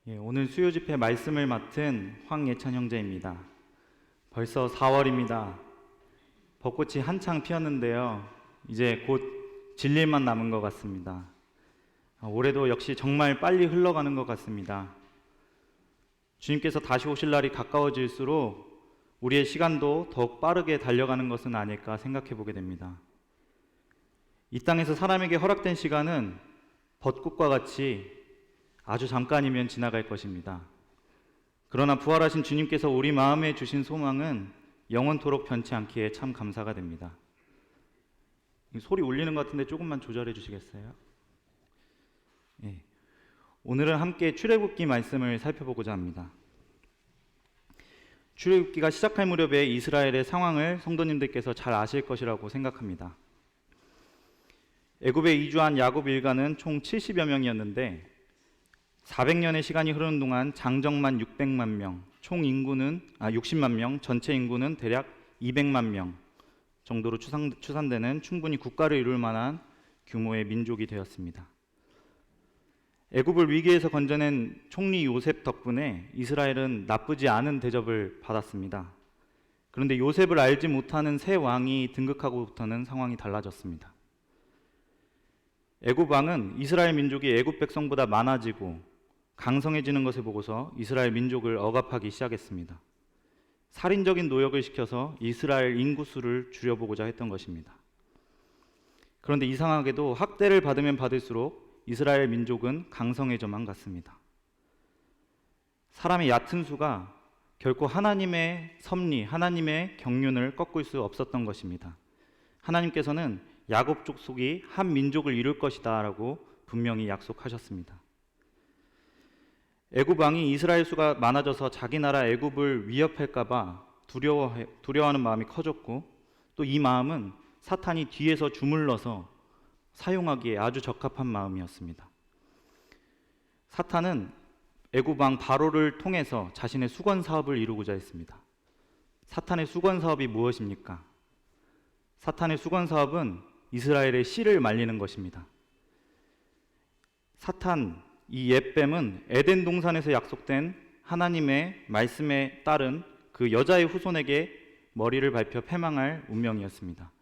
오늘 수요 집회 말씀을 맡은 황예찬 형제입니다. 벌써 4월입니다. 벚꽃이 한창 피었는데요. 이제 곧 질 일만 남은 것 같습니다. 올해도 역시 정말 빨리 흘러가는 것 같습니다. 주님께서 다시 오실 날이 가까워질수록 우리의 시간도 더욱 빠르게 달려가는 것은 아닐까 생각해 보게 됩니다. 이 땅에서 사람에게 허락된 시간은 벚꽃과 같이 아주 잠깐이면 지나갈 것입니다. 그러나 부활하신 주님께서 우리 마음에 주신 소망은 영원토록 변치 않기에 참 감사가 됩니다. 소리 울리는 것 같은데 조금만 조절해 주시겠어요? 오늘은 함께 출애굽기 말씀을 살펴보고자 합니다. 출애굽기가 시작할 무렵에 이스라엘의 상황을 성도님들께서 잘 아실 것이라고 생각합니다. 애굽에 이주한 야곱 일가는 총 70여 명이었는데 400년의 시간이 흐르는 동안 장정만 600만 명, 총 인구는 60만 명, 전체 인구는 대략 200만 명 정도로 추산되는 충분히 국가를 이룰 만한 규모의 민족이 되었습니다. 애굽을 위기에서 건져낸 총리 요셉 덕분에 이스라엘은 나쁘지 않은 대접을 받았습니다. 그런데 요셉을 알지 못하는 새 왕이 등극하고부터는 상황이 달라졌습니다. 애굽 왕은 이스라엘 민족이 애굽 백성보다 많아지고 강성해지는 것을 보고서 이스라엘 민족을 억압하기 시작했습니다. 살인적인 노역을 시켜서 이스라엘 인구수를 줄여보고자 했던 것입니다. 그런데 이상하게도 학대를 받으면 받을수록 이스라엘 민족은 강성해져만 갔습니다. 사람의 얕은 수가 결코 하나님의 섭리, 하나님의 경륜을 꺾을 수 없었던 것입니다. 하나님께서는 야곱 족속이 한 민족을 이룰 것이다 라고 분명히 약속하셨습니다. 애굽 왕이 이스라엘 수가 많아져서 자기 나라 애굽을 위협할까 봐 두려워하는 마음이 커졌고, 또 이 마음은 사탄이 뒤에서 주물러서 사용하기에 아주 적합한 마음이었습니다. 사탄은 애굽 왕 바로를 통해서 자신의 수건 사업을 이루고자 했습니다. 사탄의 수건 사업이 무엇입니까? 사탄의 수건 사업은 이스라엘의 씨를 말리는 것입니다. 이 옛뱀은 에덴 동산에서 약속된 하나님의 말씀에 따른 그 여자의 후손에게 머리를 밟혀 패망할 운명이었습니다.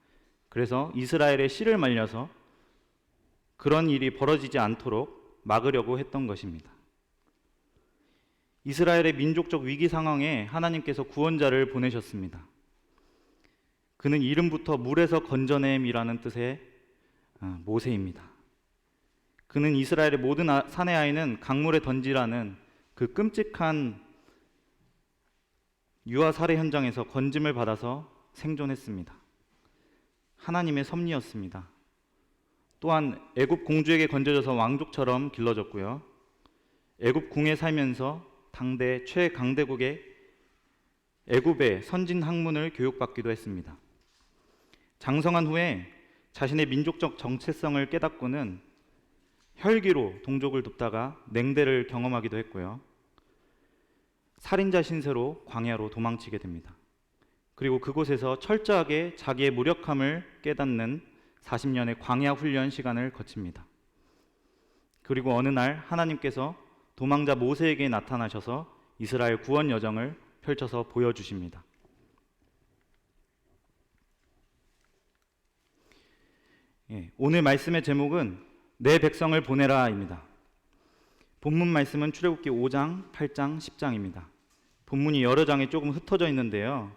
그래서 이스라엘의 씨를 말려서 그런 일이 벌어지지 않도록 막으려고 했던 것입니다. 이스라엘의 민족적 위기 상황에 하나님께서 구원자를 보내셨습니다. 그는 이름부터 물에서 건져냄이라는 뜻의 모세입니다. 그는 이스라엘의 모든 사내 아이는 강물에 던지라는 그 끔찍한 유아 살해 현장에서 건짐을 받아서 생존했습니다. 하나님의 섭리였습니다. 또한 애굽 공주에게 건져져서 왕족처럼 길러졌고요. 애굽 궁에 살면서 당대 최강대국의 애굽의 선진 학문을 교육받기도 했습니다. 장성한 후에 자신의 민족적 정체성을 깨닫고는 혈기로 동족을 돕다가 냉대를 경험하기도 했고요. 살인자 신세로 광야로 도망치게 됩니다. 그리고 그곳에서 철저하게 자기의 무력함을 깨닫는 40년의 광야 훈련 시간을 거칩니다. 그리고 어느 날 하나님께서 도망자 모세에게 나타나셔서 이스라엘 구원 여정을 펼쳐서 보여주십니다. 오늘 말씀의 제목은 내 백성을 보내라입니다. 본문 말씀은 출애굽기 5장, 8장, 10장입니다. 본문이 여러 장에 조금 흩어져 있는데요.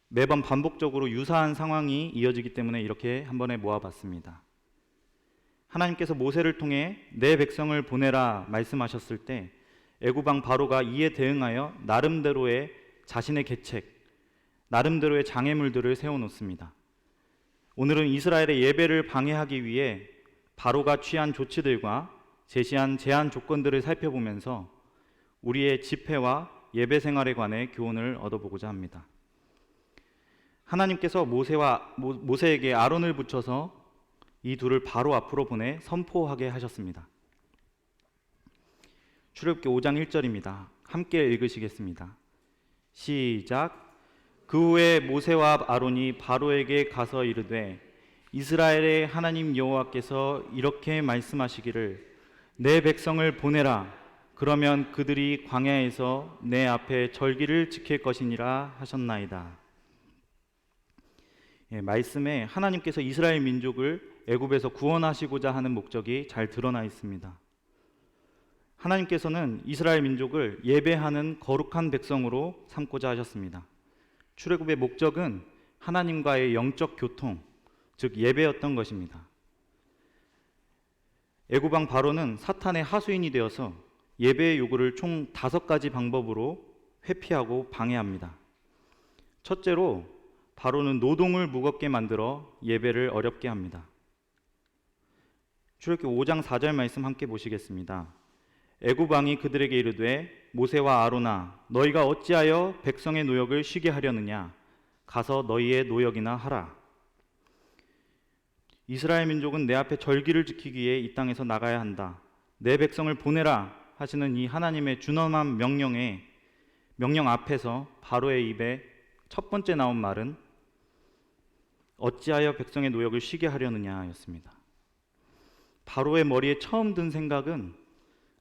매번 반복적으로 유사한 상황이 이어지기 때문에 이렇게 한 번에 모아봤습니다. 하나님께서 모세를 통해 내 백성을 보내라 말씀하셨을 때 애굽 왕 바로가 이에 대응하여 나름대로의 자신의 계책, 나름대로의 장애물들을 세워놓습니다. 오늘은 이스라엘의 예배를 방해하기 위해 바로가 취한 조치들과 제시한 제한 조건들을 살펴보면서 우리의 집회와 예배 생활에 관해 교훈을 얻어보고자 합니다. 하나님께서 모세에게 아론을 붙여서 이 둘을 바로 앞으로 보내 선포하게 하셨습니다. 출애굽기 5장 1절입니다. 함께 읽으시겠습니다. 시작. 그 후에 모세와 아론이 바로에게 가서 이르되 이스라엘의 하나님 여호와께서 이렇게 말씀하시기를 내 백성을 보내라. 그러면 그들이 광야에서 내 앞에 절기를 지킬 것이니라 하셨나이다. 말씀에 하나님께서 이스라엘 민족을 애굽에서 구원하시고자 하는 목적이 잘 드러나 있습니다. 하나님께서는 이스라엘 민족을 예배하는 거룩한 백성으로 삼고자 하셨습니다. 출애굽의 목적은 하나님과의 영적 교통, 즉 예배였던 것입니다. 애굽 왕 바로는 사탄의 하수인이 되어서 예배의 요구를 총 5가지 방법으로 회피하고 방해합니다. 첫째로 바로는 노동을 무겁게 만들어 예배를 어렵게 합니다. 출애굽기 5장 4절 말씀 함께 보시겠습니다. 애굽 왕이 그들에게 이르되 모세와 아로나 너희가 어찌하여 백성의 노역을 쉬게 하려느냐 가서 너희의 노역이나 하라. 이스라엘 민족은 내 앞에 절기를 지키기 위해 이 땅에서 나가야 한다. 내 백성을 보내라 하시는 이 하나님의 준엄한 명령 앞에서 바로의 입에 첫 번째 나온 말은 어찌하여 백성의 노역을 쉬게 하려느냐 였습니다. 바로의 머리에 처음 든 생각은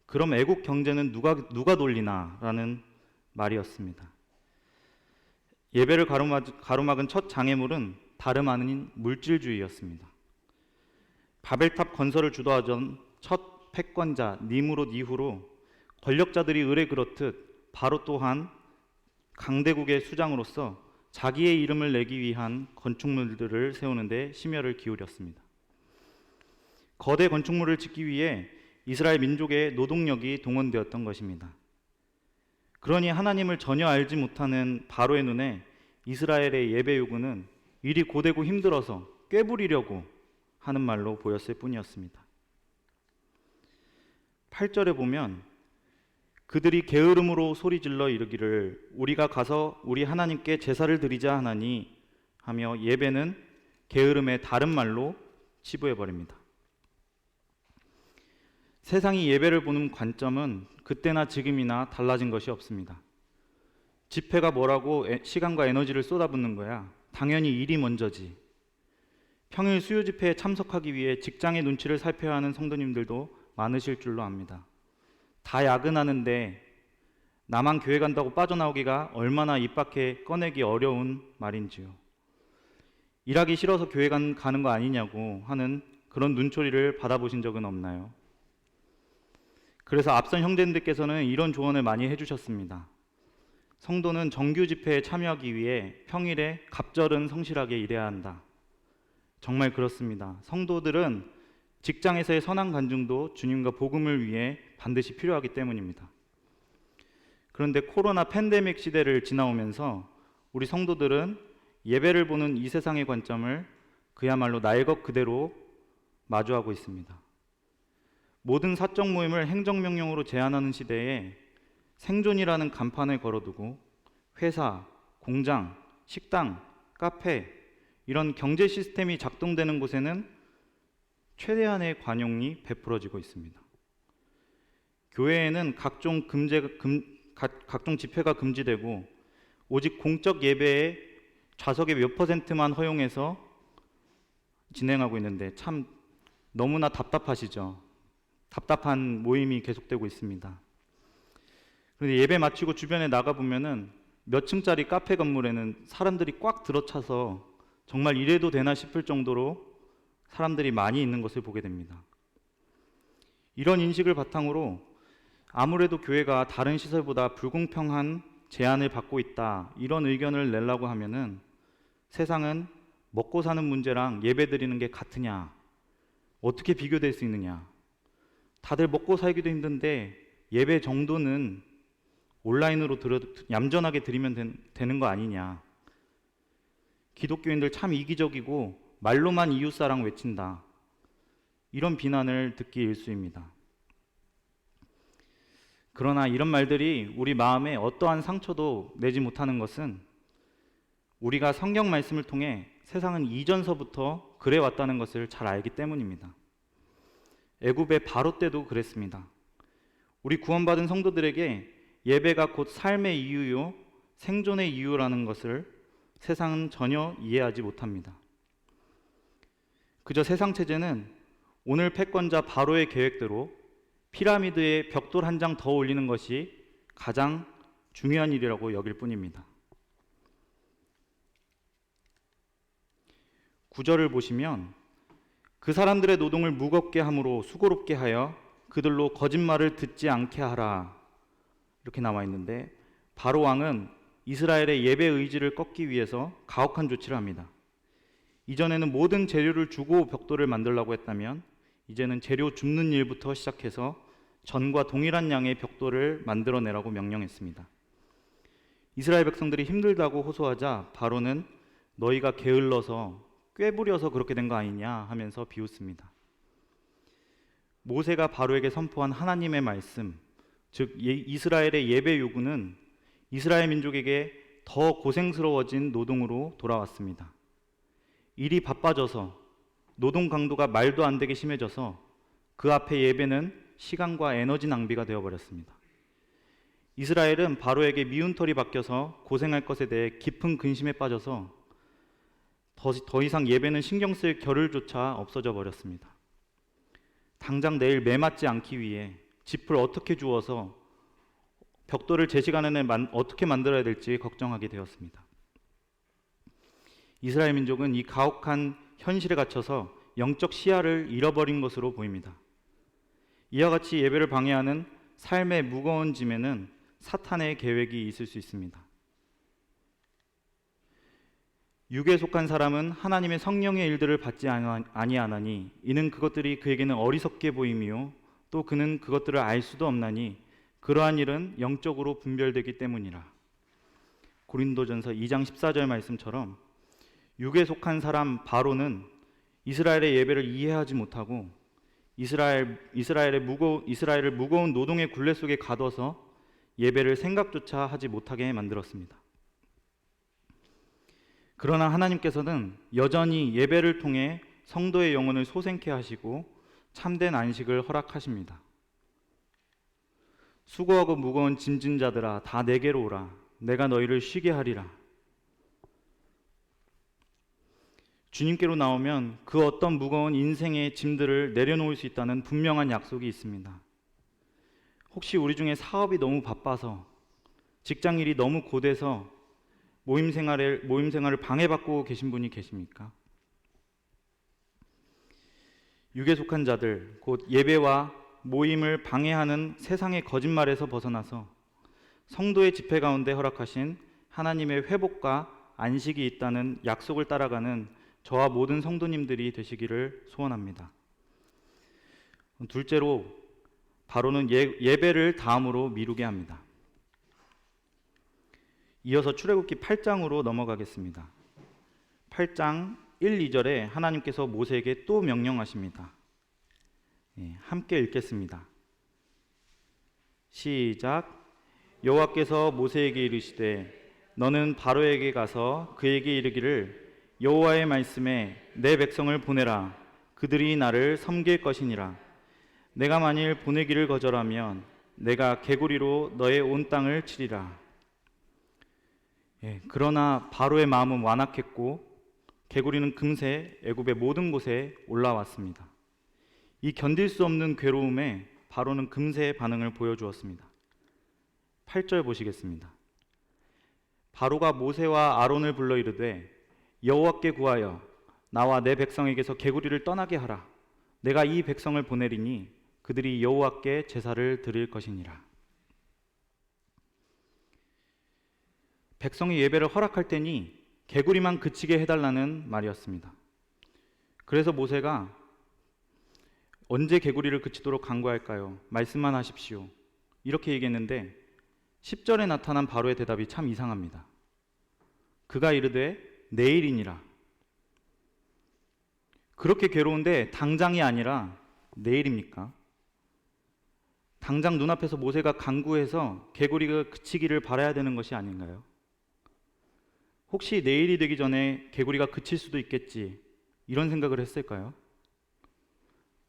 그럼 애국 경제는 누가 돌리나 라는 말이었습니다. 예배를 가로막은 첫 장애물은 다름 아닌 물질주의였습니다. 바벨탑 건설을 주도하던 첫 패권자 니므롯 이후로 권력자들이 을에 그렇듯 바로 또한 강대국의 수장으로서 자기의 이름을 내기 위한 건축물들을 세우는데 심혈을 기울였습니다. 거대 건축물을 짓기 위해 이스라엘 민족의 노동력이 동원되었던 것입니다. 그러니 하나님을 전혀 알지 못하는 바로의 눈에 이스라엘의 예배 요구는 일이 고되고 힘들어서 꾀부리려고 하는 말로 보였을 뿐이었습니다. 8절에 보면 그들이 게으름으로 소리질러 이르기를 우리가 가서 우리 하나님께 제사를 드리자 하나니 하며 예배는 게으름의 다른 말로 치부해버립니다. 세상이 예배를 보는 관점은 그때나 지금이나 달라진 것이 없습니다. 집회가 뭐라고 시간과 에너지를 쏟아붓는 거야? 당연히 일이 먼저지. 평일 수요 집회에 참석하기 위해 직장의 눈치를 살펴야 하는 성도님들도 많으실 줄로 압니다. 다 야근하는데 나만 교회 간다고 빠져나오기가 얼마나 입 밖에 꺼내기 어려운 말인지요. 일하기 싫어서 교회 가는 거 아니냐고 하는 그런 눈초리를 받아보신 적은 없나요? 그래서 앞선 형제님들께서는 이런 조언을 많이 해주셨습니다. 성도는 정규 집회에 참여하기 위해 평일에 갑절은 성실하게 일해야 한다. 정말 그렇습니다. 성도들은 직장에서의 선한 간증도 주님과 복음을 위해 반드시 필요하기 때문입니다. 그런데 코로나 팬데믹 시대를 지나오면서 우리 성도들은 예배를 보는 이 세상의 관점을 그야말로 날 것 그대로 마주하고 있습니다. 모든 사적 모임을 행정명령으로 제한하는 시대에 생존이라는 간판을 걸어두고 회사, 공장, 식당, 카페 이런 경제 시스템이 작동되는 곳에는 최대한의 관용이 베풀어지고 있습니다. 교회에는 각종 집회가 금지되고 오직 공적 예배에 좌석의 몇 %만 허용해서 진행하고 있는데 참 너무나 답답하시죠? 답답한 모임이 계속되고 있습니다. 그런데 예배 마치고 주변에 나가보면은 몇 층짜리 카페 건물에는 사람들이 꽉 들어차서 정말 이래도 되나 싶을 정도로 사람들이 많이 있는 것을 보게 됩니다. 이런 인식을 바탕으로 아무래도 교회가 다른 시설보다 불공평한 제한을 받고 있다 이런 의견을 내려고 하면은 세상은 먹고 사는 문제랑 예배 드리는 게 같으냐 어떻게 비교될 수 있느냐 다들 먹고 살기도 힘든데 예배 정도는 온라인으로 얌전하게 드리면 되는 거 아니냐 기독교인들 참 이기적이고 말로만 이웃사랑 외친다 이런 비난을 듣기 일쑤입니다. 그러나 이런 말들이 우리 마음에 어떠한 상처도 내지 못하는 것은 우리가 성경 말씀을 통해 세상은 이전서부터 그래왔다는 것을 잘 알기 때문입니다. 애굽의 바로 때도 그랬습니다. 우리 구원받은 성도들에게 예배가 곧 삶의 이유요 생존의 이유라는 것을 세상은 전혀 이해하지 못합니다. 그저 세상 체제는 오늘 패권자 바로의 계획대로 피라미드에 벽돌 한 장 더 올리는 것이 가장 중요한 일이라고 여길 뿐입니다. 9절을 보시면 그 사람들의 노동을 무겁게 함으로 수고롭게 하여 그들로 거짓말을 듣지 않게 하라, 이렇게 나와 있는데, 바로 왕은 이스라엘의 예배 의지를 꺾기 위해서 가혹한 조치를 합니다. 이전에는 모든 재료를 주고 벽돌을 만들려고 했다면 이제는 재료 줍는 일부터 시작해서 전과 동일한 양의 벽돌을 만들어내라고 명령했습니다. 이스라엘 백성들이 힘들다고 호소하자 바로는 너희가 게을러서 꾀부려서 그렇게 된 거 아니냐 하면서 비웃습니다. 모세가 바로에게 선포한 하나님의 말씀, 즉 이스라엘의 예배 요구는 이스라엘 민족에게 더 고생스러워진 노동으로 돌아왔습니다. 일이 바빠져서 노동 강도가 말도 안 되게 심해져서 그 앞에 예배는 시간과 에너지 낭비가 되어버렸습니다. 이스라엘은 바로에게 미운 털이 박혀서 고생할 것에 대해 깊은 근심에 빠져서 더 이상 예배는 신경 쓸 겨를조차 없어져 버렸습니다. 당장 내일 매 맞지 않기 위해 짚을 어떻게 주워서 벽돌을 제 시간에 어떻게 만들어야 될지 걱정하게 되었습니다. 이스라엘 민족은 이 가혹한 현실에 갇혀서 영적 시야를 잃어버린 것으로 보입니다. 이와 같이 예배를 방해하는 삶의 무거운 짐에는 사탄의 계획이 있을 수 있습니다. 육에 속한 사람은 하나님의 성령의 일들을 받지 아니하나니 이는 그것들이 그에게는 어리석게 보임이요 또 그는 그것들을 알 수도 없나니 그러한 일은 영적으로 분별되기 때문이라. 고린도전서 2장 14절 말씀처럼 육에 속한 사람 바로는 이스라엘의 예배를 이해하지 못하고 이스라엘을 무거운 노동의 굴레 속에 가둬서 예배를 생각조차 하지 못하게 만들었습니다. 그러나 하나님께서는 여전히 예배를 통해 성도의 영혼을 소생케 하시고 참된 안식을 허락하십니다. 수고하고 무거운 짐진 자들아 다 내게로 오라. 내가 너희를 쉬게 하리라. 주님께로 나오면 그 어떤 무거운 인생의 짐들을 내려놓을 수 있다는 분명한 약속이 있습니다. 혹시 우리 중에 사업이 너무 바빠서 직장일이 너무 고돼서 모임 생활을 방해받고 계신 분이 계십니까? 육에 속한 자들, 곧 예배와 모임을 방해하는 세상의 거짓말에서 벗어나서 성도의 집회 가운데 허락하신 하나님의 회복과 안식이 있다는 약속을 따라가는 저와 모든 성도님들이 되시기를 소원합니다. 둘째로 바로는 예배를 다음으로 미루게 합니다. 이어서 출애굽기 8장으로 넘어가겠습니다. 8장 1, 2절에 하나님께서 모세에게 또 명령하십니다. 함께 읽겠습니다. 시작. 여호와께서 모세에게 이르시되 너는 바로에게 가서 그에게 이르기를 여호와의 말씀에 내 백성을 보내라. 그들이 나를 섬길 것이니라. 내가 만일 보내기를 거절하면 내가 개구리로 너의 온 땅을 치리라. 그러나 바로의 마음은 완악했고 개구리는 금세 애굽의 모든 곳에 올라왔습니다. 이 견딜 수 없는 괴로움에 바로는 금세 반응을 보여주었습니다. 8절 보시겠습니다. 바로가 모세와 아론을 불러 이르되 여호와께 구하여 나와 내 백성에게서 개구리를 떠나게 하라. 내가 이 백성을 보내리니 그들이 여호와께 제사를 드릴 것이니라. 백성이 예배를 허락할 때니 개구리만 그치게 해달라는 말이었습니다. 그래서 모세가 언제 개구리를 그치도록 간구할까요? 말씀만 하십시오. 이렇게 얘기했는데 10절에 나타난 바로의 대답이 참 이상합니다. 그가 이르되 내일이니라. 그렇게 괴로운데 당장이 아니라 내일입니까? 당장 눈앞에서 모세가 간구해서 개구리가 그치기를 바라야 되는 것이 아닌가요? 혹시 내일이 되기 전에 개구리가 그칠 수도 있겠지, 이런 생각을 했을까요?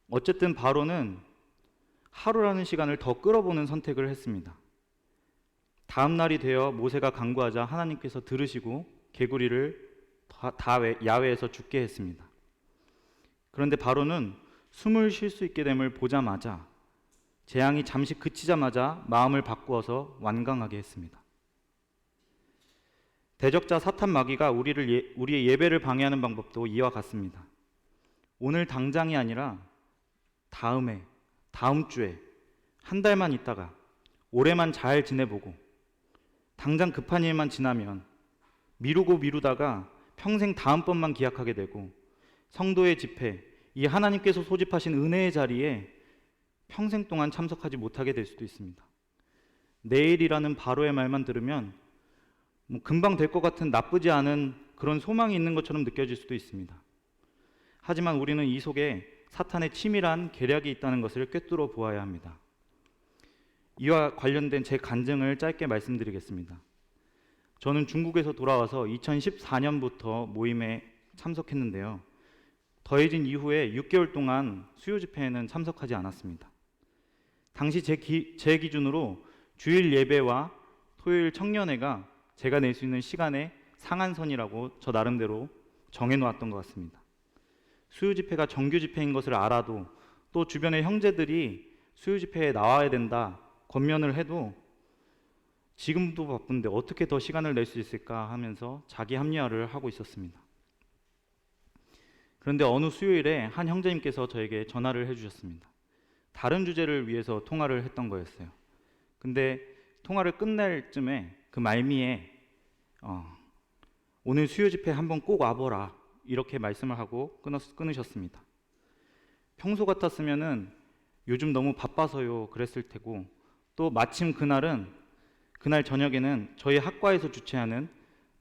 어쨌든 바로는 하루라는 시간을 더 끌어보는 선택을 했습니다. 다음 날이 되어 모세가 간구하자 하나님께서 들으시고 개구리를 야외에서 죽게 했습니다. 그런데 바로는 숨을 쉴 수 있게 됨을 보자마자 재앙이 잠시 그치자마자 마음을 바꾸어서 완강하게 했습니다. 대적자 사탄 마귀가 우리의 예배를 방해하는 방법도 이와 같습니다. 오늘 당장이 아니라 다음에, 다음 주에, 한 달만 있다가, 올해만 잘 지내보고, 당장 급한 일만 지나면 미루고 미루다가 평생 다음번만 기약하게 되고, 성도의 집회, 이 하나님께서 소집하신 은혜의 자리에 평생 동안 참석하지 못하게 될 수도 있습니다. 내일이라는 바로의 말만 들으면 금방 될 것 같은 나쁘지 않은 그런 소망이 있는 것처럼 느껴질 수도 있습니다. 하지만 우리는 이 속에 사탄의 치밀한 계략이 있다는 것을 꿰뚫어 보아야 합니다. 이와 관련된 제 간증을 짧게 말씀드리겠습니다. 저는 중국에서 돌아와서 2014년부터 모임에 참석했는데요. 더해진 이후에 6개월 동안 수요 집회에는 참석하지 않았습니다. 당시 제 기준으로 주일 예배와 토요일 청년회가 제가 낼 수 있는 시간의 상한선이라고 저 나름대로 정해놓았던 것 같습니다. 수요 집회가 정규 집회인 것을 알아도 또 주변의 형제들이 수요 집회에 나와야 된다 권면을 해도 지금도 바쁜데 어떻게 더 시간을 낼 수 있을까 하면서 자기 합리화를 하고 있었습니다. 그런데 어느 수요일에 한 형제님께서 저에게 전화를 해주셨습니다. 다른 주제를 위해서 통화를 했던 거였어요. 근데 통화를 끝낼 쯤에 그 말미에 오늘 수요 집회 한번 꼭 와보라 이렇게 말씀을 하고 끊으셨습니다. 평소 같았으면은 요즘 너무 바빠서요 그랬을 테고, 또 마침 그날 저녁에는 저희 학과에서 주최하는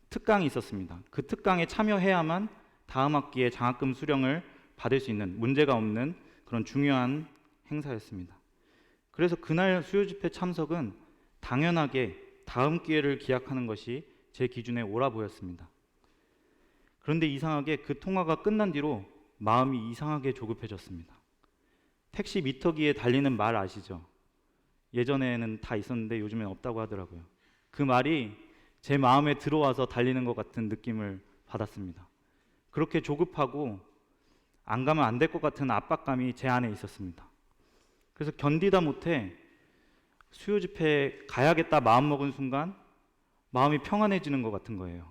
특강이 있었습니다. 그 특강에 참여해야만 다음 학기에 장학금 수령을 받을 수 있는, 문제가 없는 그런 중요한 행사였습니다. 그래서 그날 수요 집회 참석은 당연하게 다음 기회를 기약하는 것이 제 기준에 옳아 보였습니다. 그런데 이상하게 그 통화가 끝난 뒤로 마음이 이상하게 조급해졌습니다. 택시 미터기에 달리는 말 아시죠? 예전에는 다 있었는데 요즘엔 없다고 하더라고요. 그 말이 제 마음에 들어와서 달리는 것 같은 느낌을 받았습니다. 그렇게 조급하고 안 가면 안 될 것 같은 압박감이 제 안에 있었습니다. 그래서 견디다 못해 수요 집회에 가야겠다 마음먹은 순간 마음이 평안해지는 것 같은 거예요.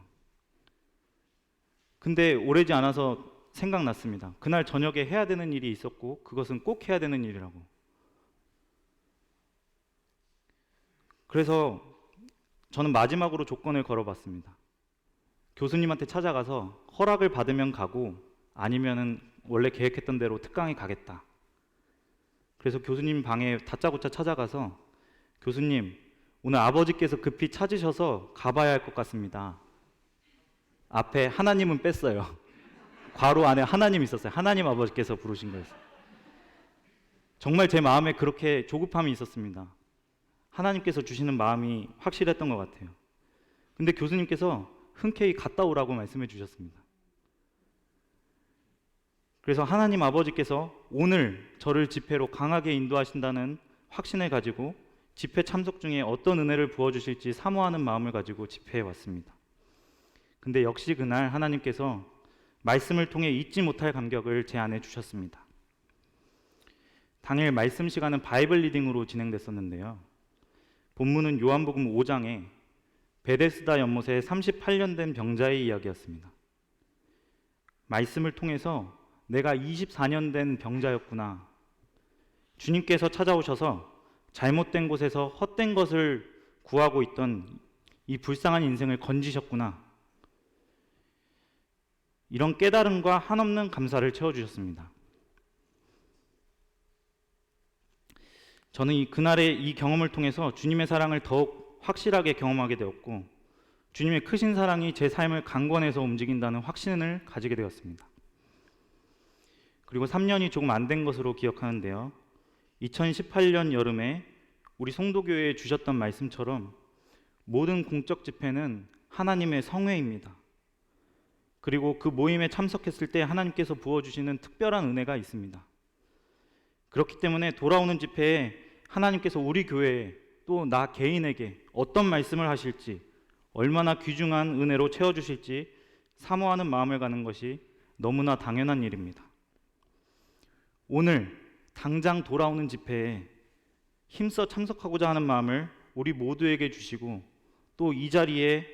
근데 오래지 않아서 생각났습니다. 그날 저녁에 해야 되는 일이 있었고 그것은 꼭 해야 되는 일이라고. 그래서 저는 마지막으로 조건을 걸어봤습니다. 교수님한테 찾아가서 허락을 받으면 가고 아니면은 원래 계획했던 대로 특강에 가겠다. 그래서 교수님 방에 다짜고짜 찾아가서 교수님, 오늘 아버지께서 급히 찾으셔서 가봐야 할 것 같습니다. 앞에 하나님은 뺐어요. 괄호 안에 하나님 있었어요. 하나님 아버지께서 부르신 거였어요. 정말 제 마음에 그렇게 조급함이 있었습니다. 하나님께서 주시는 마음이 확실했던 것 같아요. 근데 교수님께서 흔쾌히 갔다 오라고 말씀해 주셨습니다. 그래서 하나님 아버지께서 오늘 저를 집회로 강하게 인도하신다는 확신을 가지고 집회 참석 중에 어떤 은혜를 부어주실지 사모하는 마음을 가지고 집회에 왔습니다. 근데 역시 그날 하나님께서 말씀을 통해 잊지 못할 감격을 제 안에 주셨습니다. 당일 말씀 시간은 바이블 리딩으로 진행됐었는데요. 본문은 요한복음 5장에 베데스다 연못에 38년 된 병자의 이야기였습니다. 말씀을 통해서 내가 24년 된 병자였구나. 주님께서 찾아오셔서 잘못된 곳에서 헛된 것을 구하고 있던 이 불쌍한 인생을 건지셨구나. 이런 깨달음과 한없는 감사를 채워주셨습니다. 저는 그날의 이 경험을 통해서 주님의 사랑을 더욱 확실하게 경험하게 되었고, 주님의 크신 사랑이 제 삶을 강권해서 움직인다는 확신을 가지게 되었습니다. 그리고 3년이 조금 안 된 것으로 기억하는데요. 2018년 여름에 우리 송도교회에 주셨던 말씀처럼 모든 공적 집회는 하나님의 성회입니다. 그리고 그 모임에 참석했을 때 하나님께서 부어주시는 특별한 은혜가 있습니다. 그렇기 때문에 돌아오는 집회에 하나님께서 우리 교회에 또 나 개인에게 어떤 말씀을 하실지, 얼마나 귀중한 은혜로 채워주실지 사모하는 마음을 가는 것이 너무나 당연한 일입니다. 오늘 당장 돌아오는 집회에 힘써 참석하고자 하는 마음을 우리 모두에게 주시고, 또 이 자리에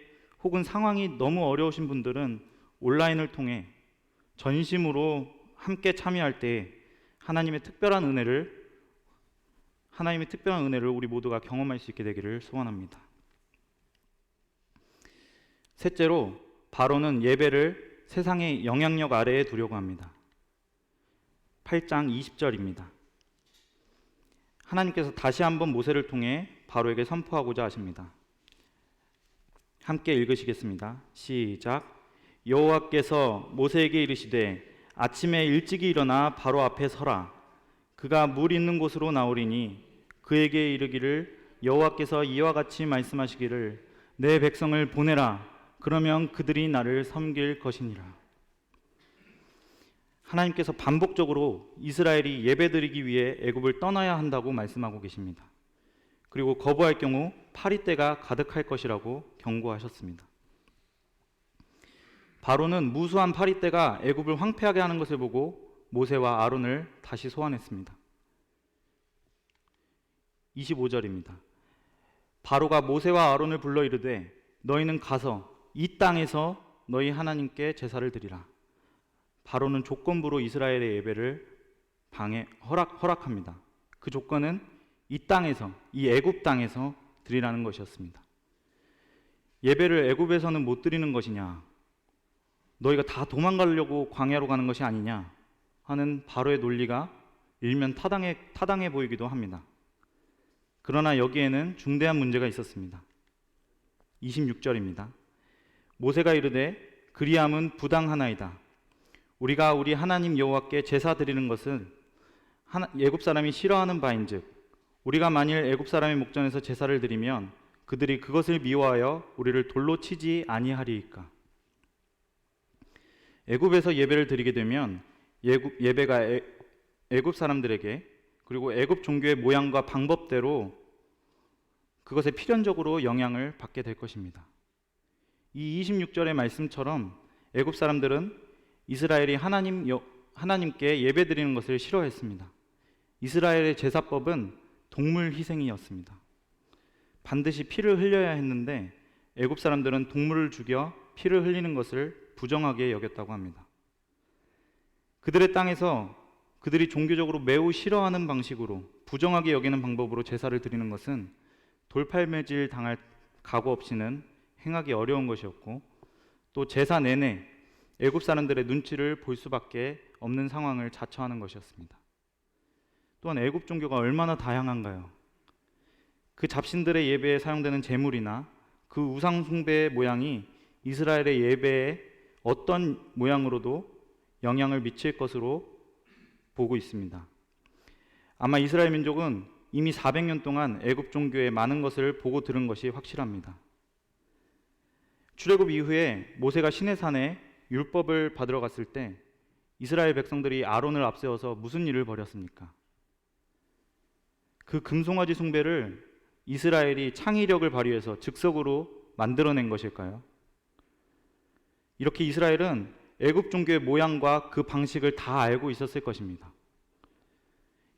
혹은 상황이 너무 어려우신 분들은 온라인을 통해 전심으로 함께 참여할 때 하나님의 특별한 은혜를 우리 모두가 경험할 수 있게 되기를 소원합니다. 셋째로, 바로는 예배를 세상의 영향력 아래에 두려고 합니다. 8장 20절입니다. 하나님께서 다시 한번 모세를 통해 바로에게 선포하고자 하십니다. 함께 읽으시겠습니다. 시작. 여호와께서 모세에게 이르시되 아침에 일찍이 일어나 바로 앞에 서라. 그가 물 있는 곳으로 나오리니 그에게 이르기를 여호와께서 이와 같이 말씀하시기를 내 백성을 보내라. 그러면 그들이 나를 섬길 것이니라. 하나님께서 반복적으로 이스라엘이 예배드리기 위해 애굽을 떠나야 한다고 말씀하고 계십니다. 그리고 거부할 경우 파리떼가 가득할 것이라고 경고하셨습니다. 바로는 무수한 파리떼가 애굽을 황폐하게 하는 것을 보고 모세와 아론을 다시 소환했습니다. 25절입니다. 바로가 모세와 아론을 불러 이르되 너희는 가서 이 땅에서 너희 하나님께 제사를 드리라. 바로는 조건부로 이스라엘의 예배를 허락합니다. 그 조건은 이 땅에서, 이 애굽 땅에서 드리라는 것이었습니다. 예배를 애굽에서는 못 드리는 것이냐, 너희가 다 도망가려고 광야로 가는 것이 아니냐 하는 바로의 논리가 일면 타당해 보이기도 합니다. 그러나 여기에는 중대한 문제가 있었습니다. 26절입니다. 모세가 이르되 그리함은 부당하나이다. 우리가 우리 하나님 여호와께 제사 드리는 것은 애굽 사람이 싫어하는 바인즉 우리가 만일 애굽 사람의 목전에서 제사를 드리면 그들이 그것을 미워하여 우리를 돌로 치지 아니하리이까. 애굽에서 예배를 드리게 되면 예배가 애굽 사람들에게, 그리고 애굽 종교의 모양과 방법대로 그것에 필연적으로 영향을 받게 될 것입니다. 이 26절의 말씀처럼 애굽 사람들은 이스라엘이 하나님께 예배드리는 것을 싫어했습니다. 이스라엘의 제사법은 동물 희생이었습니다. 반드시 피를 흘려야 했는데 애굽 사람들은 동물을 죽여 피를 흘리는 것을 부정하게 여겼다고 합니다. 그들의 땅에서 그들이 종교적으로 매우 싫어하는 방식으로, 부정하게 여기는 방법으로 제사를 드리는 것은 돌팔매질 당할 각오 없이는 행하기 어려운 것이었고, 또 제사 내내 애굽 사람들의 눈치를 볼 수밖에 없는 상황을 자처하는 것이었습니다. 또한 애굽 종교가 얼마나 다양한가요? 그 잡신들의 예배에 사용되는 제물이나 그 우상 숭배의 모양이 이스라엘의 예배에 어떤 모양으로도 영향을 미칠 것으로 보고 있습니다. 아마 이스라엘 민족은 이미 400년 동안 애굽 종교의 많은 것을 보고 들은 것이 확실합니다. 출애굽 이후에 모세가 시내산에 율법을 받으러 갔을 때 이스라엘 백성들이 아론을 앞세워서 무슨 일을 벌였습니까? 그 금송아지 숭배를 이스라엘이 창의력을 발휘해서 즉석으로 만들어낸 것일까요? 이렇게 이스라엘은 애굽 종교의 모양과 그 방식을 다 알고 있었을 것입니다.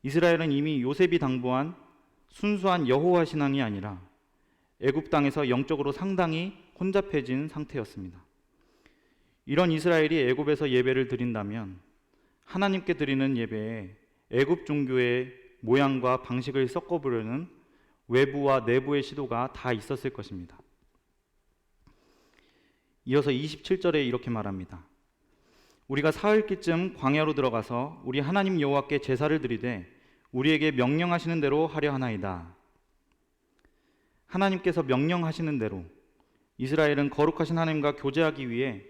이스라엘은 이미 요셉이 당부한 순수한 여호와 신앙이 아니라 애굽 땅에서 영적으로 상당히 혼잡해진 상태였습니다. 이런 이스라엘이 애굽에서 예배를 드린다면 하나님께 드리는 예배에 애굽 종교의 모양과 방식을 섞어보려는 외부와 내부의 시도가 다 있었을 것입니다. 이어서 27절에 이렇게 말합니다. 우리가 사흘기쯤 광야로 들어가서 우리 하나님 여호와께 제사를 드리되 우리에게 명령하시는 대로 하려 하나이다. 하나님께서 명령하시는 대로 이스라엘은 거룩하신 하나님과 교제하기 위해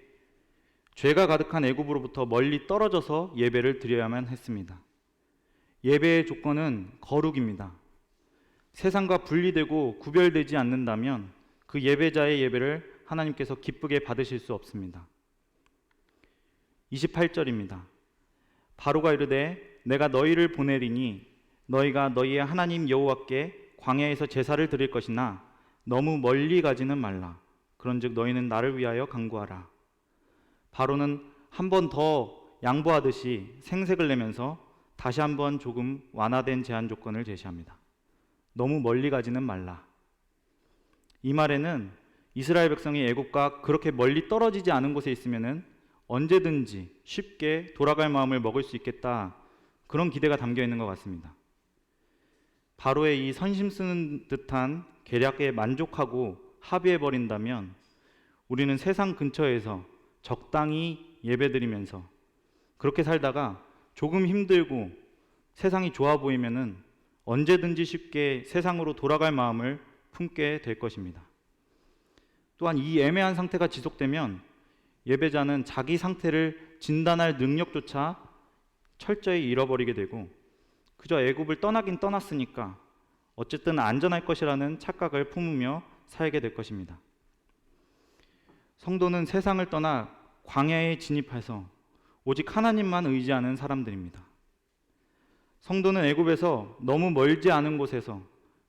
죄가 가득한 애굽으로부터 멀리 떨어져서 예배를 드려야만 했습니다. 예배의 조건은 거룩입니다. 세상과 분리되고 구별되지 않는다면 그 예배자의 예배를 하나님께서 기쁘게 받으실 수 없습니다. 28절입니다. 바로가 이르되 내가 너희를 보내리니 너희가 너희의 하나님 여호와께 광야에서 제사를 드릴 것이나 너무 멀리 가지는 말라. 그런즉 너희는 나를 위하여 간구하라. 바로는 한 번 더 양보하듯이 생색을 내면서 다시 한번 조금 완화된 제한 조건을 제시합니다. 너무 멀리 가지는 말라. 이 말에는 이스라엘 백성이 애굽과 그렇게 멀리 떨어지지 않은 곳에 있으면은 언제든지 쉽게 돌아갈 마음을 먹을 수 있겠다, 그런 기대가 담겨 있는 것 같습니다. 바로의 이 선심 쓰는 듯한 계략에 만족하고 합의해 버린다면 우리는 세상 근처에서 적당히 예배드리면서 그렇게 살다가 조금 힘들고 세상이 좋아 보이면은 언제든지 쉽게 세상으로 돌아갈 마음을 품게 될 것입니다. 또한 이 애매한 상태가 지속되면 예배자는 자기 상태를 진단할 능력조차 철저히 잃어버리게 되고 그저 애굽을 떠나긴 떠났으니까 어쨌든 안전할 것이라는 착각을 품으며 살게 될 것입니다. 성도는 세상을 떠나 광야에 진입해서 오직 하나님만 의지하는 사람들입니다. 성도는 애굽에서 너무 멀지 않은 곳에서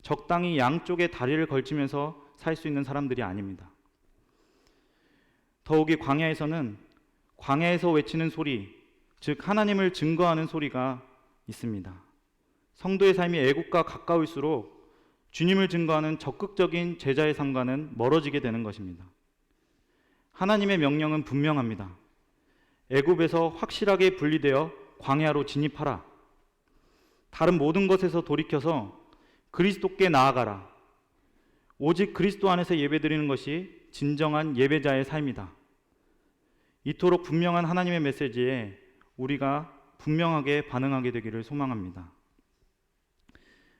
적당히 양쪽에 다리를 걸치면서 살 수 있는 사람들이 아닙니다. 더욱이 광야에서는 광야에서 외치는 소리, 즉 하나님을 증거하는 소리가 있습니다. 성도의 삶이 애굽과 가까울수록 주님을 증거하는 적극적인 제자의 삶과는 멀어지게 되는 것입니다. 하나님의 명령은 분명합니다. 애굽에서 확실하게 분리되어 광야로 진입하라. 다른 모든 것에서 돌이켜서 그리스도께 나아가라. 오직 그리스도 안에서 예배드리는 것이 진정한 예배자의 삶이다. 이토록 분명한 하나님의 메시지에 우리가 분명하게 반응하게 되기를 소망합니다.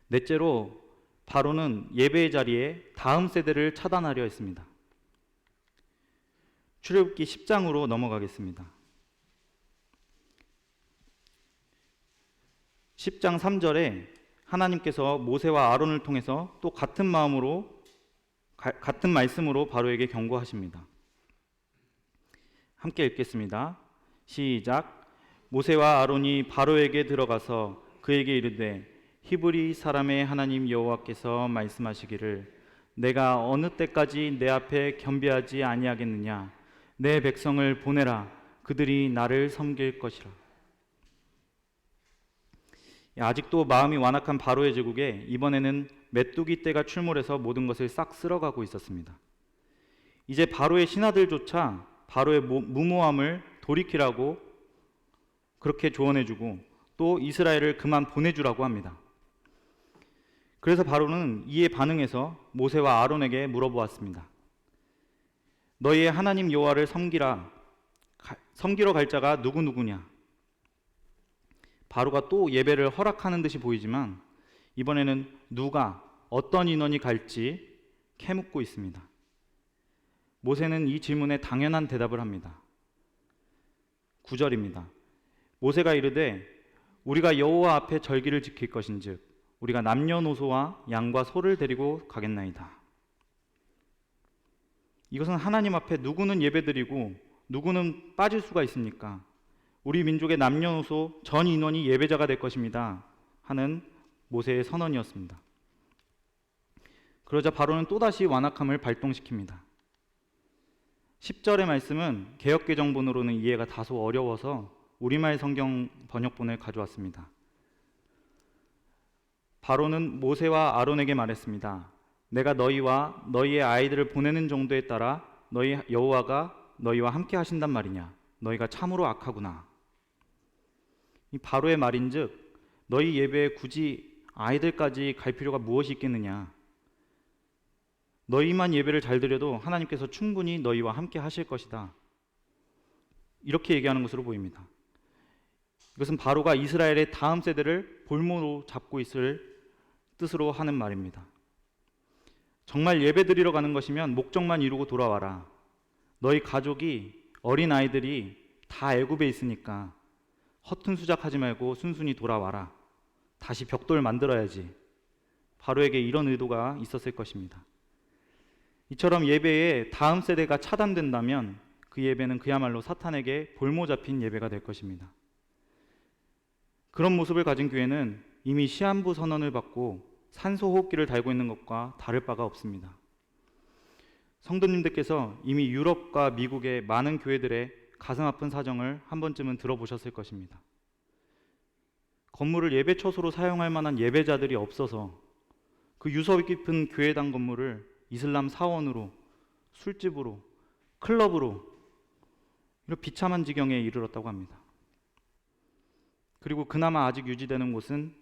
넷째로 바로는 예배의 자리에 다음 세대를 차단하려 했습니다. 출애굽기 10장으로 넘어가겠습니다. 10장 3절에 하나님께서 모세와 아론을 통해서 또 같은 말씀으로 바로에게 경고하십니다. 함께 읽겠습니다. 시작. 모세와 아론이 바로에게 들어가서 그에게 이르되 히브리 사람의 하나님 여호와께서 말씀하시기를 내가 어느 때까지 내 앞에 겸비하지 아니하겠느냐. 내 백성을 보내라. 그들이 나를 섬길 것이라. 아직도 마음이 완악한 바로의 제국에 이번에는 메뚜기 떼가 출몰해서 모든 것을 싹 쓸어가고 있었습니다. 이제 바로의 신하들조차 바로의 무모함을 돌이키라고 그렇게 조언해주고 또 이스라엘을 그만 보내주라고 합니다. 그래서 바로는 이에 반응해서 모세와 아론에게 물어보았습니다. 너희의 하나님 여호와를 섬기러 갈 자가 누구냐? 바로가 또 예배를 허락하는 듯이 보이지만 이번에는 누가 어떤 인원이 갈지 캐묻고 있습니다. 모세는 이 질문에 당연한 대답을 합니다. 9절입니다. 모세가 이르되 우리가 여호와 앞에 절기를 지킬 것인즉 우리가 남녀노소와 양과 소를 데리고 가겠나이다. 이것은 하나님 앞에 누구는 예배드리고 누구는 빠질 수가 있습니까? 우리 민족의 남녀노소 전 인원이 예배자가 될 것입니다 하는 모세의 선언이었습니다. 그러자 바로는 또다시 완악함을 발동시킵니다. 10절의 말씀은 개역개정본으로는 이해가 다소 어려워서 우리말 성경 번역본을 가져왔습니다. 바로는 모세와 아론에게 말했습니다. 내가 너희와 너희의 아이들을 보내는 정도에 따라 너희 여호와가 너희와 함께 하신단 말이냐. 너희가 참으로 악하구나. 이 바로의 말인즉 너희 예배에 굳이 아이들까지 갈 필요가 무엇이 있겠느냐. 너희만 예배를 잘 드려도 하나님께서 충분히 너희와 함께 하실 것이다. 이렇게 얘기하는 것으로 보입니다. 이것은 바로가 이스라엘의 다음 세대를 볼모로 잡고 있을 뜻으로 하는 말입니다. 정말 예배 드리러 가는 것이면 목적만 이루고 돌아와라. 너희 가족이 어린 아이들이 다 애굽에 있으니까 허튼 수작하지 말고 순순히 돌아와라. 다시 벽돌 만들어야지. 바로에게 이런 의도가 있었을 것입니다. 이처럼 예배에 다음 세대가 차단된다면 그 예배는 그야말로 사탄에게 볼모 잡힌 예배가 될 것입니다. 그런 모습을 가진 교회는 이미 시한부 선언을 받고 산소호흡기를 달고 있는 것과 다를 바가 없습니다. 성도님들께서 이미 유럽과 미국의 많은 교회들의 가슴 아픈 사정을 한 번쯤은 들어보셨을 것입니다. 건물을 예배 처소로 사용할 만한 예배자들이 없어서 그 유서 깊은 교회당 건물을 이슬람 사원으로, 술집으로, 클럽으로 이런 비참한 지경에 이르렀다고 합니다. 그리고 그나마 아직 유지되는 곳은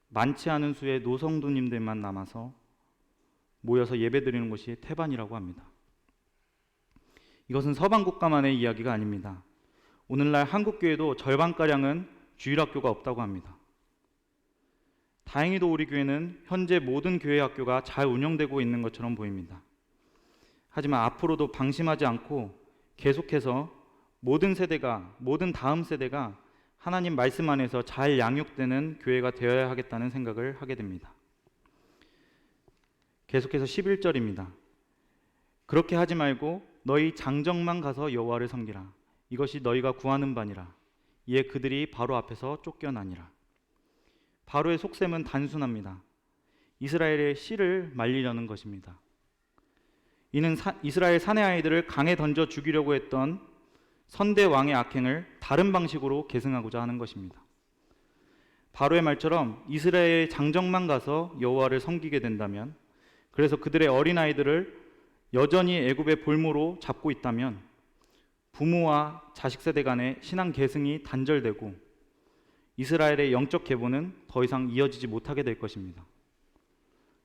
많지 않은 수의 노성도님들만 남아서 모여서 예배드리는 것이 태반이라고 합니다. 이것은 서방 국가만의 이야기가 아닙니다. 오늘날 한국교회도 절반가량은 주일학교가 없다고 합니다. 다행히도 우리 교회는 현재 모든 교회 학교가 잘 운영되고 있는 것처럼 보입니다. 하지만 앞으로도 방심하지 않고 계속해서 모든 다음 세대가 하나님 말씀 안에서 잘 양육되는 교회가 되어야 하겠다는 생각을 하게 됩니다. 계속해서 11절입니다. 그렇게 하지 말고 너희 장정만 가서 여호와를 섬기라. 이것이 너희가 구하는 바니라. 이에 그들이 바로 앞에서 쫓겨나니라. 바로의 속셈은 단순합니다. 이스라엘의 씨를 말리려는 것입니다. 이는 이스라엘 사내 아이들을 강에 던져 죽이려고 했던 선대 왕의 악행을 다른 방식으로 계승하고자 하는 것입니다. 바로의 말처럼 이스라엘의 장정만 가서 여호와를 섬기게 된다면, 그래서 그들의 어린아이들을 여전히 애굽의 볼모로 잡고 있다면 부모와 자식 세대 간의 신앙 계승이 단절되고 이스라엘의 영적 계보는 더 이상 이어지지 못하게 될 것입니다.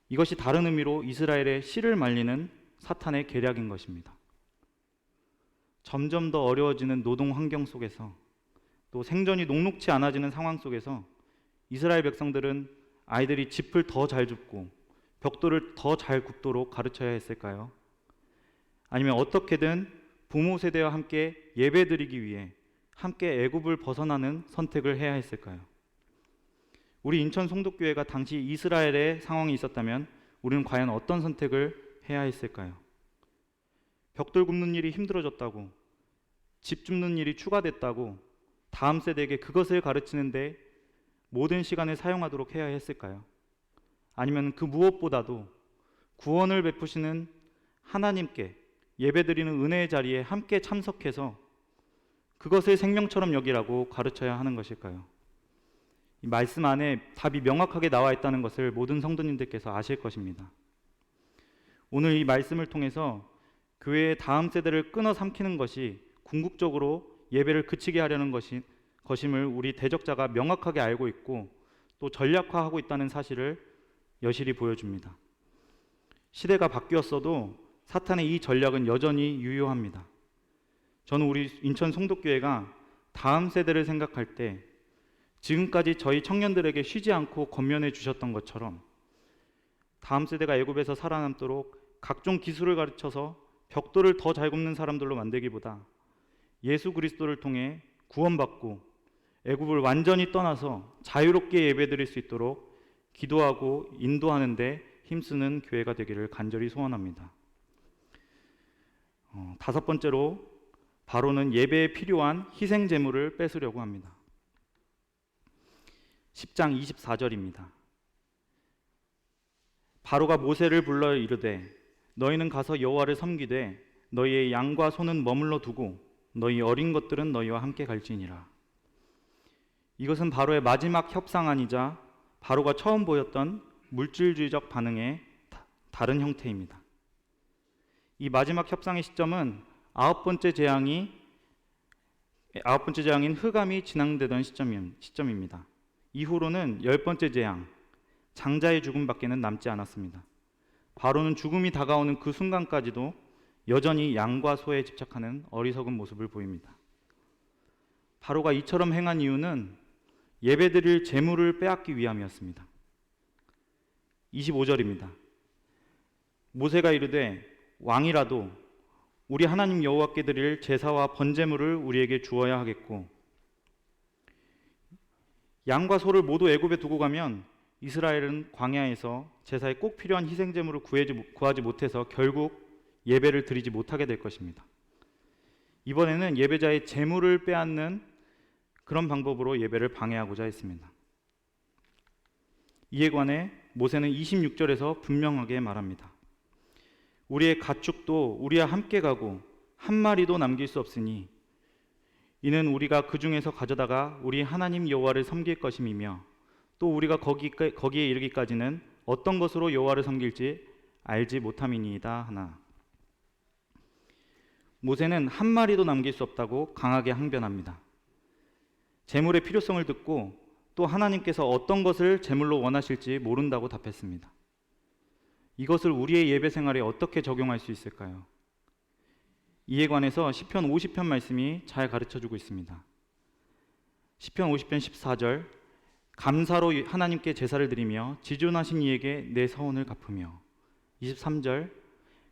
이것이 다른 의미로 이스라엘의 씨를 말리는 사탄의 계략인 것입니다. 점점 더 어려워지는 노동 환경 속에서, 또 생존이 녹록치 않아지는 상황 속에서 이스라엘 백성들은 아이들이 짚을 더 잘 줍고 벽돌을 더 잘 굽도록 가르쳐야 했을까요? 아니면 어떻게든 부모 세대와 함께 예배드리기 위해 함께 애굽을 벗어나는 선택을 해야 했을까요? 우리 인천 송도교회가 당시 이스라엘의 상황이 있었다면 우리는 과연 어떤 선택을 해야 했을까요? 벽돌 굽는 일이 힘들어졌다고, 집 줍는 일이 추가됐다고 다음 세대에게 그것을 가르치는데 모든 시간을 사용하도록 해야 했을까요? 아니면 그 무엇보다도 구원을 베푸시는 하나님께 예배드리는 은혜의 자리에 함께 참석해서 그것을 생명처럼 여기라고 가르쳐야 하는 것일까요? 이 말씀 안에 답이 명확하게 나와 있다는 것을 모든 성도님들께서 아실 것입니다. 오늘 이 말씀을 통해서 교회의 다음 세대를 끊어 삼키는 것이 궁극적으로 예배를 그치게 하려는 것임을 우리 대적자가 명확하게 알고 있고 또 전략화하고 있다는 사실을 여실히 보여줍니다. 시대가 바뀌었어도 사탄의 이 전략은 여전히 유효합니다. 저는 우리 인천 송도교회가 다음 세대를 생각할 때 지금까지 저희 청년들에게 쉬지 않고 권면해 주셨던 것처럼 다음 세대가 애굽에서 살아남도록 각종 기술을 가르쳐서 벽돌을 더 잘 굽는 사람들로 만들기보다 예수 그리스도를 통해 구원받고 애굽을 완전히 떠나서 자유롭게 예배드릴 수 있도록 기도하고 인도하는 데 힘쓰는 교회가 되기를 간절히 소원합니다. 다섯 번째로 바로는 예배에 필요한 희생 제물을 뺏으려고 합니다. 10장 24절입니다. 바로가 모세를 불러 이르되 너희는 가서 여호와를 섬기되 너희의 양과 소는 머물러 두고 너희 어린 것들은 너희와 함께 갈지니라. 이것은 바로의 마지막 협상안이자 바로가 처음 보였던 물질주의적 반응의 다른 형태입니다. 이 마지막 협상의 시점은 아홉 번째 재앙인 흑암이 진행되던 시점입니다. 이후로는 열 번째 재앙, 장자의 죽음밖에는 남지 않았습니다. 바로는 죽음이 다가오는 그 순간까지도 여전히 양과 소에 집착하는 어리석은 모습을 보입니다. 바로가 이처럼 행한 이유는 예배드릴 재물을 빼앗기 위함이었습니다. 25절입니다. 모세가 이르되 왕이라도 우리 하나님 여호와께 드릴 제사와 번제물을 우리에게 주어야 하겠고, 양과 소를 모두 애굽에 두고 가면 이스라엘은 광야에서 제사에 꼭 필요한 희생제물을 구하지 못해서 결국 예배를 드리지 못하게 될 것입니다. 이번에는 예배자의 제물을 빼앗는 그런 방법으로 예배를 방해하고자 했습니다. 이에 관해 모세는 26절에서 분명하게 말합니다. 우리의 가축도 우리와 함께 가고 한 마리도 남길 수 없으니 이는 우리가 그 중에서 가져다가 우리 하나님 여호와를 섬길 것임이며 또 우리가 거기에 이르기까지는 어떤 것으로 여호와를 섬길지 알지 못함이니이다 하나. 모세는 한 마리도 남길 수 없다고 강하게 항변합니다. 제물의 필요성을 듣고 또 하나님께서 어떤 것을 제물로 원하실지 모른다고 답했습니다. 이것을 우리의 예배 생활에 어떻게 적용할 수 있을까요? 이에 관해서 시편 50편 말씀이 잘 가르쳐주고 있습니다. 시편 50편 14절, 감사로 하나님께 제사를 드리며 지존하신 이에게 내 서원을 갚으며. 23절,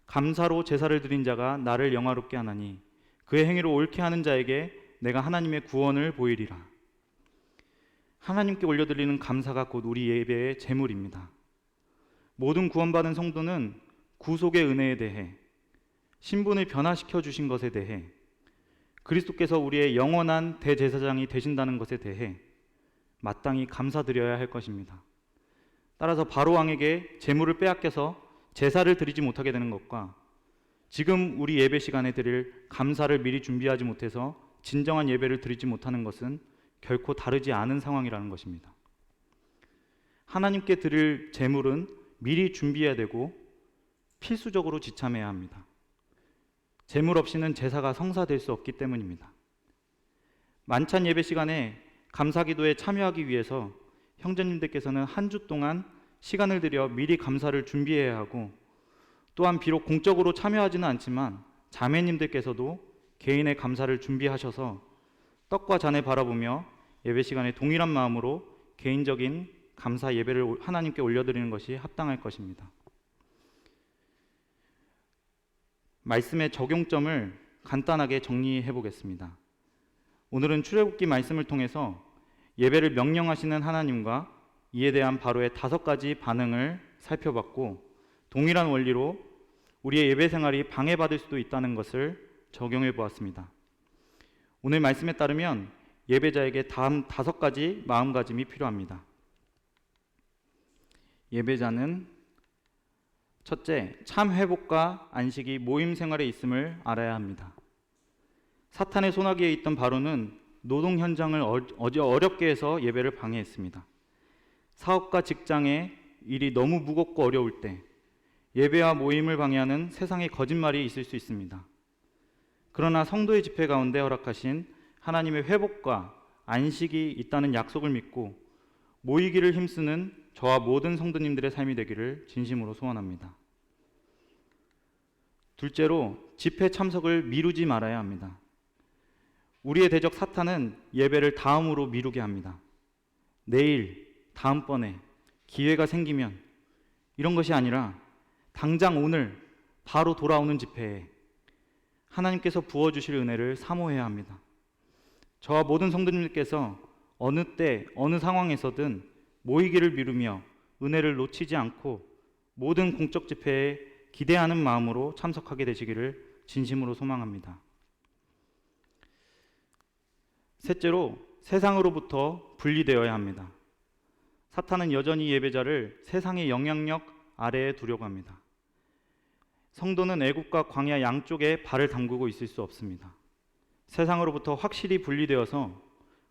감사로 제사를 드린 자가 나를 영화롭게 하나니 그의 행위로 옳게 하는 자에게 내가 하나님의 구원을 보이리라. 하나님께 올려드리는 감사가 곧 우리 예배의 제물입니다. 모든 구원받은 성도는 구속의 은혜에 대해, 신분을 변화시켜 주신 것에 대해, 그리스도께서 우리의 영원한 대제사장이 되신다는 것에 대해 마땅히 감사드려야 할 것입니다. 따라서 바로 왕에게 제물을 빼앗겨서 제사를 드리지 못하게 되는 것과 지금 우리 예배 시간에 드릴 감사를 미리 준비하지 못해서 진정한 예배를 드리지 못하는 것은 결코 다르지 않은 상황이라는 것입니다. 하나님께 드릴 제물은 미리 준비해야 되고 필수적으로 지참해야 합니다. 제물 없이는 제사가 성사될 수 없기 때문입니다. 만찬 예배 시간에 감사기도에 참여하기 위해서 형제님들께서는 한 주 동안 시간을 들여 미리 감사를 준비해야 하고, 또한 비록 공적으로 참여하지는 않지만 자매님들께서도 개인의 감사를 준비하셔서 떡과 잔을 바라보며 예배 시간에 동일한 마음으로 개인적인 감사 예배를 하나님께 올려드리는 것이 합당할 것입니다. 말씀의 적용점을 간단하게 정리해 보겠습니다. 오늘은 출애굽기 말씀을 통해서 예배를 명령하시는 하나님과 이에 대한 바로의 5가지 반응을 살펴봤고, 동일한 원리로 우리의 예배 생활이 방해받을 수도 있다는 것을 적용해 보았습니다. 오늘 말씀에 따르면 예배자에게 다음 5가지 마음가짐이 필요합니다. 예배자는 첫째, 참 회복과 안식이 모임 생활에 있음을 알아야 합니다. 사탄의 손아귀에 있던 바로는 노동 현장을 어렵게 해서 예배를 방해했습니다. 사업과 직장의 일이 너무 무겁고 어려울 때 예배와 모임을 방해하는 세상의 거짓말이 있을 수 있습니다. 그러나 성도의 집회 가운데 허락하신 하나님의 회복과 안식이 있다는 약속을 믿고 모이기를 힘쓰는 저와 모든 성도님들의 삶이 되기를 진심으로 소원합니다. 둘째로, 집회 참석을 미루지 말아야 합니다. 우리의 대적 사탄은 예배를 다음으로 미루게 합니다. 내일, 다음번에, 기회가 생기면, 이런 것이 아니라 당장 오늘 바로 돌아오는 집회에 하나님께서 부어주실 은혜를 사모해야 합니다. 저와 모든 성도님들께서 어느 때 어느 상황에서든 모이기를 미루며 은혜를 놓치지 않고 모든 공적 집회에 기대하는 마음으로 참석하게 되시기를 진심으로 소망합니다. 셋째로, 세상으로부터 분리되어야 합니다. 사탄은 여전히 예배자를 세상의 영향력 아래에 두려고 합니다. 성도는 애국과 광야 양쪽에 발을 담그고 있을 수 없습니다. 세상으로부터 확실히 분리되어서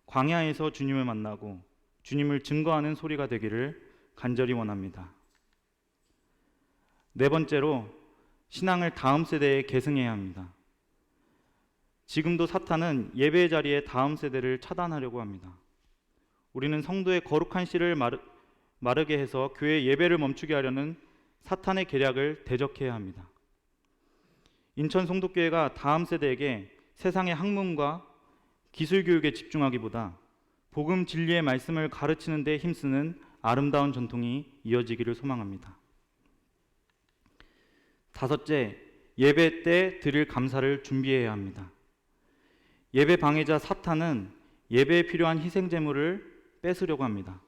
광야에서 주님을 만나고 주님을 증거하는 소리가 되기를 간절히 원합니다. 네 번째로, 신앙을 다음 세대에 계승해야 합니다. 지금도 사탄은 예배의 자리에 다음 세대를 차단하려고 합니다. 우리는 성도의 거룩한 씨를 마르게 해서 교회 예배를 멈추게 하려는 사탄의 계략을 대적해야 합니다. 인천 송도교회가 다음 세대에게 세상의 학문과 기술 교육에 집중하기보다 복음 진리의 말씀을 가르치는 데 힘쓰는 아름다운 전통이 이어지기를 소망합니다. 다섯째, 예배 때 드릴 감사를 준비해야 합니다. 예배 방해자 사탄은 예배에 필요한 희생제물을 뺏으려고 합니다.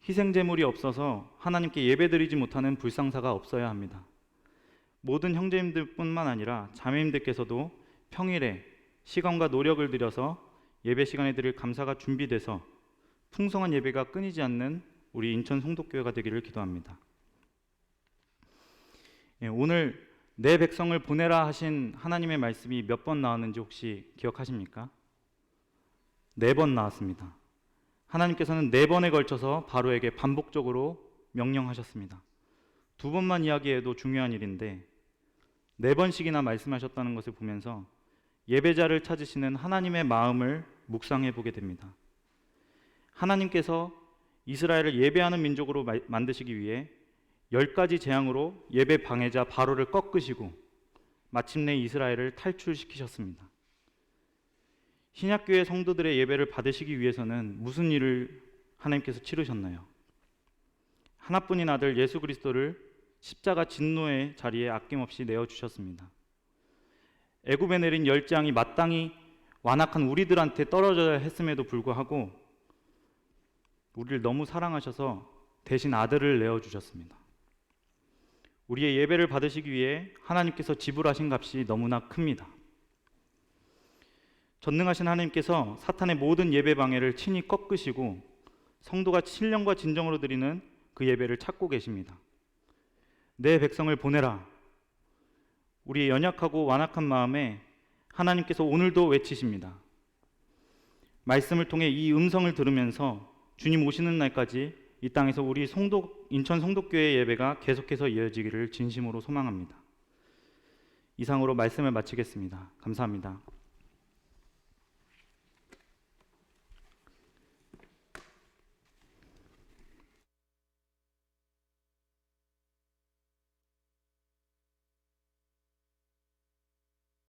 희생제물이 없어서 하나님께 예배드리지 못하는 불상사가 없어야 합니다. 모든 형제님들뿐만 아니라 자매님들께서도 평일에 시간과 노력을 들여서 예배 시간에 드릴 감사가 준비돼서 풍성한 예배가 끊이지 않는 우리 인천 송도교회가 되기를 기도합니다. 오늘 내 백성을 보내라 하신 하나님의 말씀이 몇 번 나왔는지 혹시 기억하십니까? 4번 나왔습니다. 하나님께서는 4번에 걸쳐서 바로에게 반복적으로 명령하셨습니다. 두 번만 이야기해도 중요한 일인데 네 번씩이나 말씀하셨다는 것을 보면서 예배자를 찾으시는 하나님의 마음을 묵상해 보게 됩니다. 하나님께서 이스라엘을 예배하는 민족으로 만드시기 위해 10가지 재앙으로 예배 방해자 바로를 꺾으시고 마침내 이스라엘을 탈출시키셨습니다. 신약교회 성도들의 예배를 받으시기 위해서는 무슨 일을 하나님께서 치르셨나요? 하나뿐인 아들 예수 그리스도를 십자가 진노의 자리에 아낌없이 내어주셨습니다. 애굽에 내린 열재앙이 마땅히 완악한 우리들한테 떨어져야 했음에도 불구하고 우리를 너무 사랑하셔서 대신 아들을 내어주셨습니다. 우리의 예배를 받으시기 위해 하나님께서 지불하신 값이 너무나 큽니다. 전능하신 하나님께서 사탄의 모든 예배 방해를 친히 꺾으시고 성도가 신령과 진정으로 드리는 그 예배를 찾고 계십니다. 내 백성을 보내라. 우리의 연약하고 완악한 마음에 하나님께서 오늘도 외치십니다. 말씀을 통해 이 음성을 들으면서 주님 오시는 날까지 이 땅에서 우리 인천 성도교회 예배가 계속해서 이어지기를 진심으로 소망합니다. 이상으로 말씀을 마치겠습니다. 감사합니다.